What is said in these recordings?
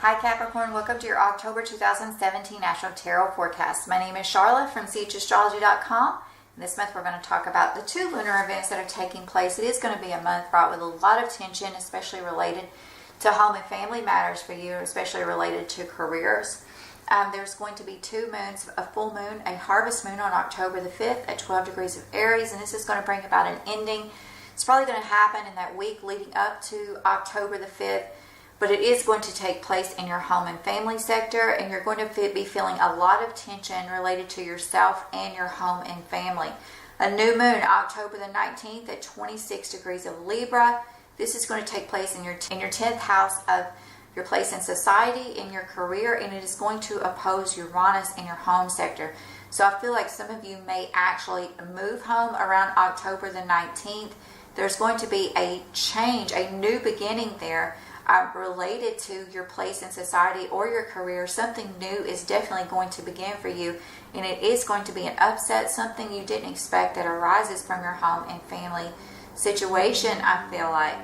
Hi Capricorn, welcome to your October 2017 Astro Tarot forecast. My name is Charlotte from Astrology.com. This month we're going to talk about the two lunar events that are taking place. It is going to be a month fraught with a lot of tension, especially related to home and family matters for you, especially related to careers. There's going to be two moons, a full moon, a harvest moon on October the 5th at 12 degrees of Aries, and this is going to bring about an ending. It's probably going to happen in that week leading up to October the 5th, but it is going to take place in your home and family sector, and you're going to be feeling a lot of tension related to yourself and your home and family. A new moon, October the 19th at 26 degrees of Libra. This is going to take place in your 10th house of your place in society, in your career, and it is going to oppose Uranus in your home sector. So I feel like some of you may actually move home around October the 19th. There's going to be a change, a new beginning there related to your place in society or your career. Something new is definitely going to begin for you, and it is going to be an upset, something you didn't expect that arises from your home and family situation, I feel like.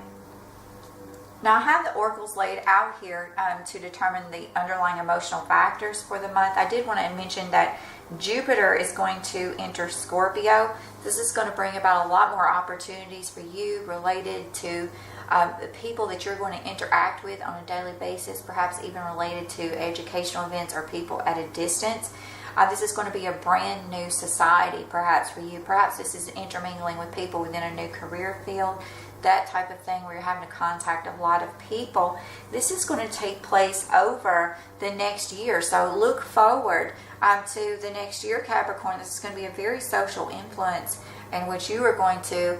Now, I have the oracles laid out here to determine the underlying emotional factors for the month. I did want to mention that Jupiter is going to enter Scorpio. This is going to bring about a lot more opportunities for you related to the people that you're going to interact with on a daily basis, perhaps even related to educational events or people at a distance. This is going to be a brand new society perhaps for you. Perhaps this is intermingling with people within a new career field, that type of thing where you're having to contact a lot of people. This is going to take place over the next year. So look forward to the next year, Capricorn. This is going to be a very social influence in which you are going to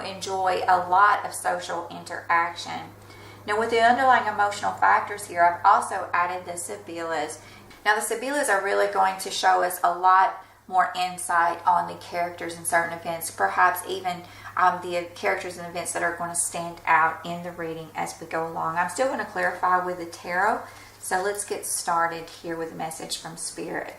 enjoy a lot of social interaction. Now, with the underlying emotional factors here, I've also added the Sibyllus. Now, the Sibyllus are really going to show us a lot more insight on the characters in certain events, perhaps even the characters and events that are going to stand out in the reading as we go along. I'm still going to clarify with the tarot, so let's get started here with a message from Spirit.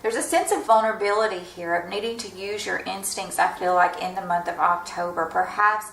There's a sense of vulnerability here, of needing to use your instincts, I feel like, in the month of October, perhaps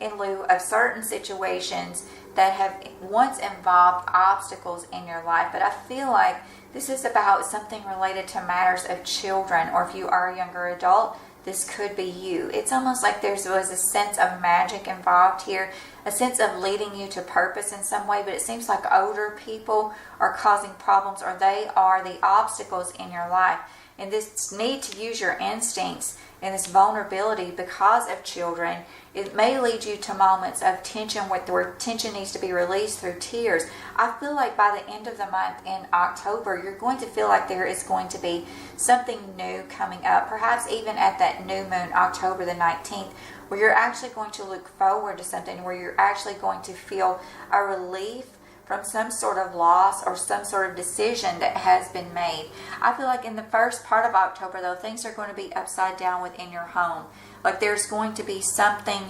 in lieu of certain situations that have once involved obstacles in your life. But I feel like this is about something related to matters of children, or if you are a younger adult, this could be you. It's almost like there was a sense of magic involved here, a sense of leading you to purpose in some way, but it seems like older people are causing problems, or they are the obstacles in your life. And this need to use your instincts and this vulnerability because of children, it may lead you to moments of tension where tension needs to be released through tears. I feel like by the end of the month in October, you're going to feel like there is going to be something new coming up, perhaps even at that new moon, October the 19th, where you're actually going to look forward to something, where you're actually going to feel a relief from some sort of loss or some sort of decision that has been made. I feel like in the first part of October, though, things are going to be upside down within your home. Like there's going to be something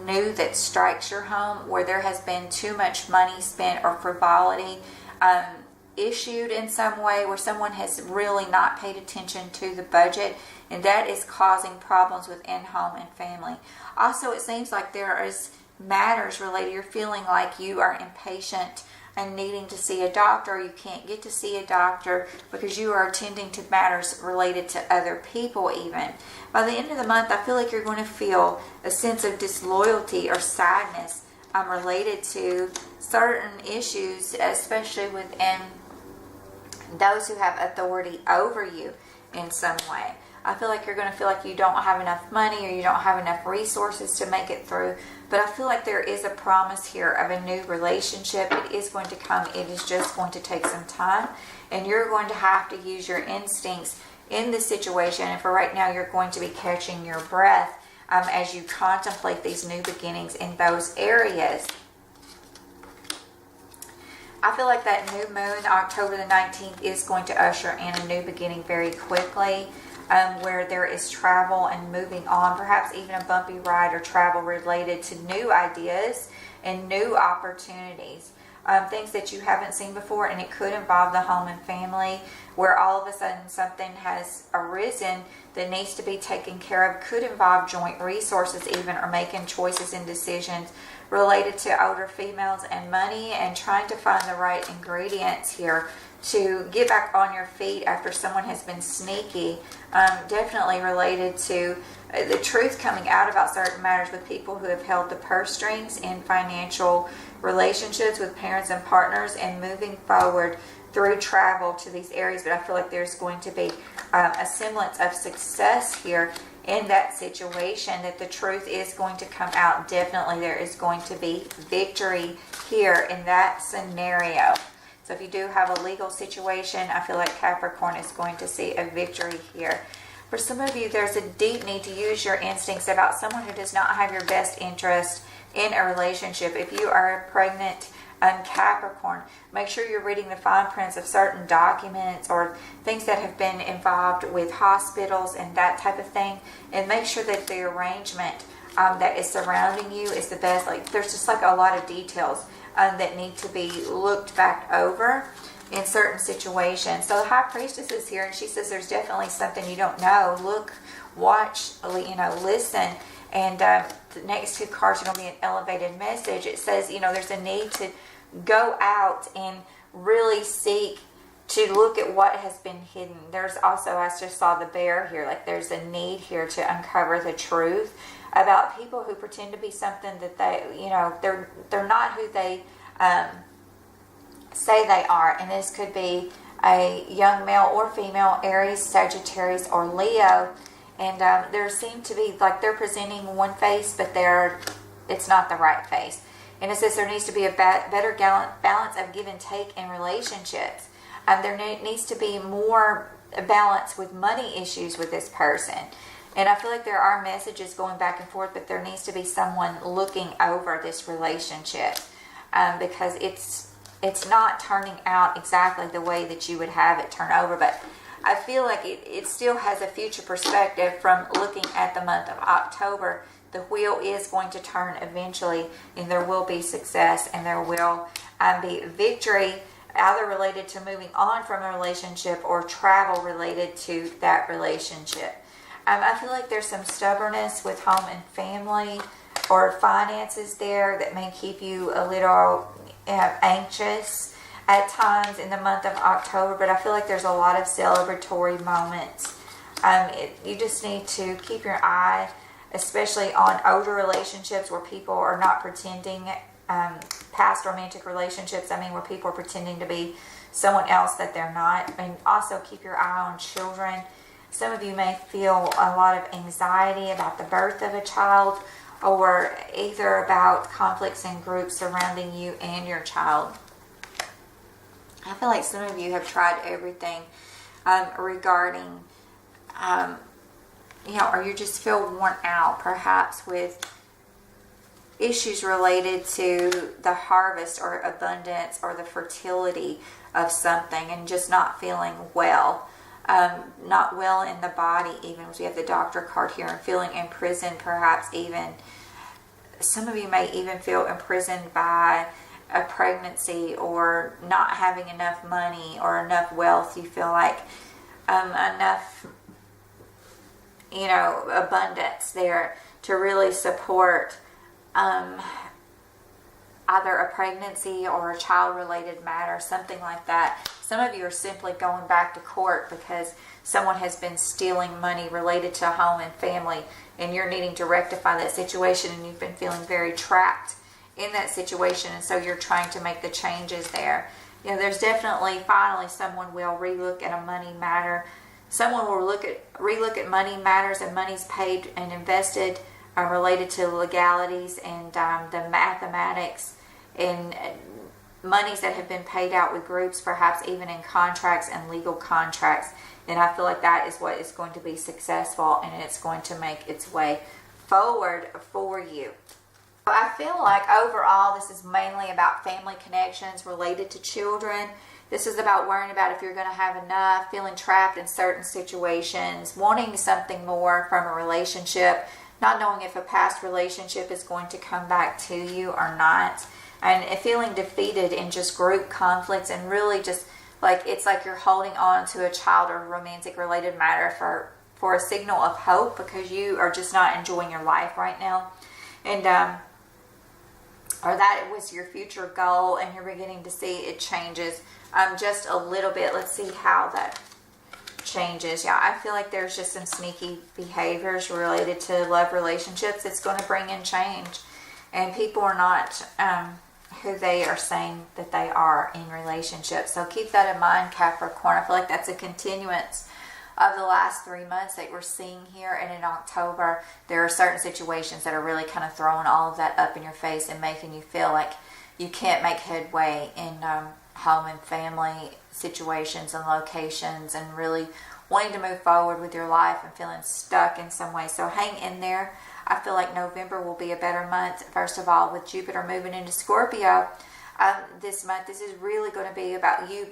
new that strikes your home where there has been too much money spent or frivolity issued in some way, where someone has really not paid attention to the budget, and that is causing problems within home and family. Also, it seems like there is matters related. You're feeling like you are impatient and needing to see a doctor, or you can't get to see a doctor because you are attending to matters related to other people even. By the end of the month, I feel like you're going to feel a sense of disloyalty or sadness related to certain issues, especially within those who have authority over you in some way. I feel like you're going to feel like you don't have enough money, or you don't have enough resources to make it through. But I feel like there is a promise here of a new relationship. It is going to come. It is just going to take some time. And you're going to have to use your instincts in this situation. And for right now, you're going to be catching your breath as you contemplate these new beginnings in those areas. I feel like that new moon, October the 19th, is going to usher in a new beginning very quickly. Where there is travel and moving on, perhaps even a bumpy ride or travel related to new ideas and new opportunities. things that you haven't seen before, and it could involve the home and family, where all of a sudden something has arisen that needs to be taken care of. Could involve joint resources even, or making choices and decisions related to older females and money, and trying to find the right ingredients here to get back on your feet after someone has been sneaky. Definitely related to the truth coming out about certain matters with people who have held the purse strings in financial relationships with parents and partners, and moving forward through travel to these areas. But I feel like there's going to be a semblance of success here in that situation, that the truth is going to come out. Definitely there is going to be victory here in that scenario. So if you do have a legal situation, I feel like Capricorn is going to see a victory here. For some of you, there's a deep need to use your instincts about someone who does not have your best interest in a relationship. If you are a pregnant Capricorn, make sure you're reading the fine prints of certain documents or things that have been involved with hospitals and that type of thing, and make sure that the arrangement that is surrounding you is the best. Like, there's just like a lot of details that need to be looked back over in certain situations. So the High Priestess is here, and she says there's definitely something you don't know. Look, watch, listen. And the next two cards are going to be an elevated message. It says, there's a need to go out and really seek to look at what has been hidden. There's also, I just saw the bear here, like there's a need here to uncover the truth about people who pretend to be something that they're not who they say they are. And this could be a young male or female, Aries, Sagittarius, or Leo. And there seem to be like they're presenting one face, but it's not the right face. And it says there needs to be a better balance of give and take in relationships. There needs to be more balance with money issues with this person. And I feel like there are messages going back and forth, but there needs to be someone looking over this relationship because it's not turning out exactly the way that you would have it turn over. But I feel like it still has a future perspective from looking at the month of October. The wheel is going to turn eventually, and there will be success, and there will be victory, either related to moving on from a relationship or travel related to that relationship. I feel like there's some stubbornness with home and family or finances there that may keep you a little anxious at times in the month of October, but I feel like there's a lot of celebratory moments. You just need to keep your eye, especially on older relationships where people are not pretending, past romantic relationships, where people are pretending to be someone else that they're not. And also keep your eye on children. Some of you may feel a lot of anxiety about the birth of a child, or either about conflicts in groups surrounding you and your child. I feel like some of you have tried everything regarding, or you just feel worn out, perhaps with issues related to the harvest or abundance or the fertility of something, and just not feeling well. Not well in the body, even as we have the Doctor card here, and feeling imprisoned, perhaps even. Some of you may even feel imprisoned by a pregnancy, or not having enough money or enough wealth. You feel like enough, abundance there to really support either a pregnancy or a child-related matter, something like that. Some of you are simply going back to court because someone has been stealing money related to home and family, and you're needing to rectify that situation, and you've been feeling very trapped in that situation, and so you're trying to make the changes there. There's definitely, finally, someone will relook at a money matter. Someone will relook at money matters and monies paid and invested related to legalities and the mathematics, and monies that have been paid out with groups, perhaps even in contracts and legal contracts. And I feel like that is what is going to be successful, and it's going to make its way forward for you. I feel like overall this is mainly about family connections related to children. This is about worrying about if you're going to have enough, feeling trapped in certain situations, wanting something more from a relationship, not knowing if a past relationship is going to come back to you or not. and feeling defeated in just group conflicts, and really just like it's like you're holding on to a child or romantic related matter for a signal of hope, because you are just not enjoying your life right now. And or that it was your future goal and you're beginning to see it changes just a little bit. Let's see how that changes. Yeah, I feel like there's just some sneaky behaviors related to love relationships. It's going to bring in change, and people are not who they are saying that they are in relationships. So keep that in mind, Capricorn. I feel like that's a continuance of the last 3 months that we're seeing here. And in October, there are certain situations that are really kind of throwing all of that up in your face and making you feel like you can't make headway in home and family situations and locations, and really wanting to move forward with your life and feeling stuck in some way. So hang in there. I feel like November will be a better month. First of all, with Jupiter moving into Scorpio this month, this is really going to be about you,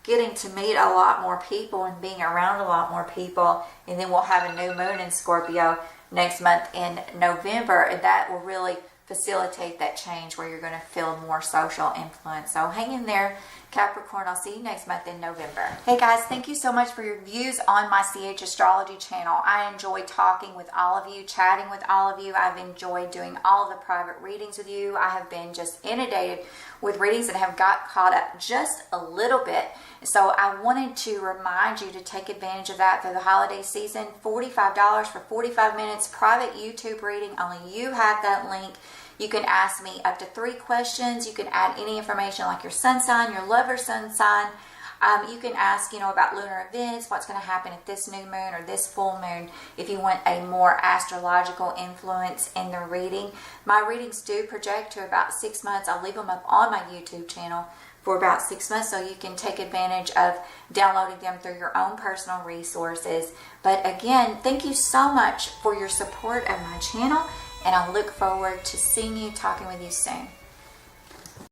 getting to meet a lot more people and being around a lot more people. And then we'll have a new moon in Scorpio next month in November, and that will really facilitate that change where you're going to feel more social influence. So hang in there, Capricorn. I'll see you next month in November. Hey guys, thank you so much for your views on my CH Astrology channel. I enjoy talking with all of you, chatting with all of you. I've enjoyed doing all of the private readings with you. I have been just inundated with readings and have got caught up just a little bit. So I wanted to remind you to take advantage of that through the holiday season. $45 for 45 minutes, private YouTube reading. Only you have that link. You can ask me up to 3 questions. You can add any information like your sun sign, your lover sun sign. You can ask, about lunar events, what's going to happen at this new moon or this full moon, if you want a more astrological influence in the reading. My readings do project to about 6 months. I'll leave them up on my YouTube channel for about 6 months, so you can take advantage of downloading them through your own personal resources. But again, thank you so much for your support of my channel, and I look forward to seeing you, talking with you soon.